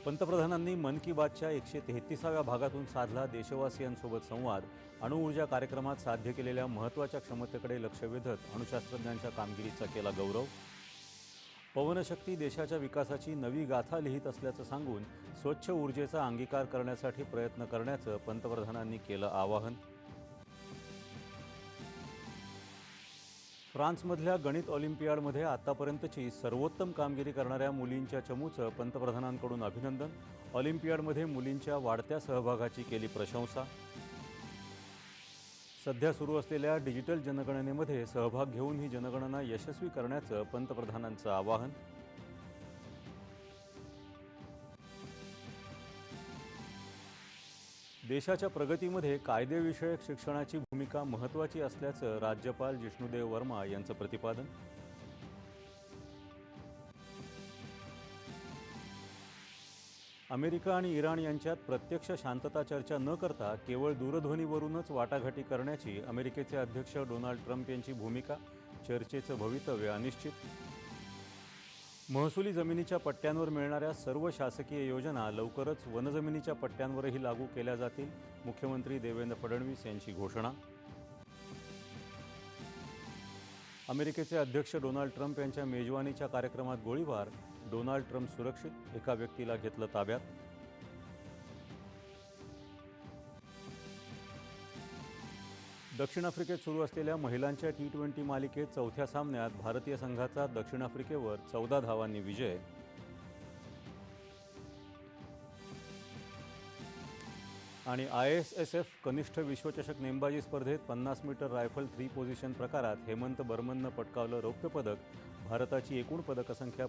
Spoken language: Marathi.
पंतप्रधानांनी मन की बातच्या 133व्या भागातून साधला देशवासियांसोबत संवाद. अणुऊर्जा कार्यक्रमात साध्य केलेल्या महत्त्वाच्या क्षमतेकडे लक्ष वेधत अणुशास्त्रज्ञांच्या कामगिरीचा केला गौरव. पवनशक्ती देशाच्या विकासाची नवी गाथा लिहित असल्याचं सांगून स्वच्छ ऊर्जेचा अंगीकार करण्यासाठी प्रयत्न करण्याचं पंतप्रधानांनी केलं आवाहन. फ्रान्समधल्या गणित ऑलिम्पियाडमध्ये आतापर्यंतची सर्वोत्तम कामगिरी करणाऱ्या मुलींच्या चमूचं पंतप्रधानांकडून अभिनंदन. ऑलिम्पियाडमध्ये मुलींच्या वाढत्या सहभागाची केली प्रशंसा. सध्या सुरू असलेल्या डिजिटल जनगणनेमध्ये सहभाग घेऊन ही जनगणना यशस्वी करण्याचं पंतप्रधानांचं आवाहन. देशाच्या प्रगतीमध्ये कायदेविषयक शिक्षणाची भूमिका महत्त्वाची असल्याचं राज्यपाल जिष्णुदेव वर्मा यांचं प्रतिपादन. अमेरिका आणि इराण यांच्यात प्रत्यक्ष शांतता चर्चा न करता केवळ दूरध्वनीवरूनच वाटाघाटी करण्याची अमेरिकेचे अध्यक्ष डोनाल्ड ट्रम्प यांची भूमिका. चर्चेचं भवितव्य अनिश्चित. महसुली जमिनीच्या पट्ट्यांवर मिळणाऱ्या सर्व शासकीय योजना लवकरच वनजमिनीच्या पट्ट्यांवरही लागू केल्या जातील. मुख्यमंत्री देवेंद्र फडणवीस यांची घोषणा. अमेरिकेचे अध्यक्ष डोनाल्ड ट्रम्प यांच्या मेजवानीच्या कार्यक्रमात गोळीबार. डोनाल्ड ट्रम्प सुरक्षित, एका व्यक्तीला घेतलं ताब्यात. दक्षिण आफ्रिकेत सुरू असलेल्या महिलांच्या T20 मालिकेत चौथ्या सामन्यात भारतीय संघाचा दक्षिण आफ्रिकेवर 14 धावांनी विजय. आणि ISSF कनिष्ठ विश्वचषक नेमबाजी स्पर्धेत 50 मीटर रायफल 3 पोझिशन प्रकारात हेमंत बर्मननं पटकावलं रौप्य पदक. भारताची एकूण पदकसंख्या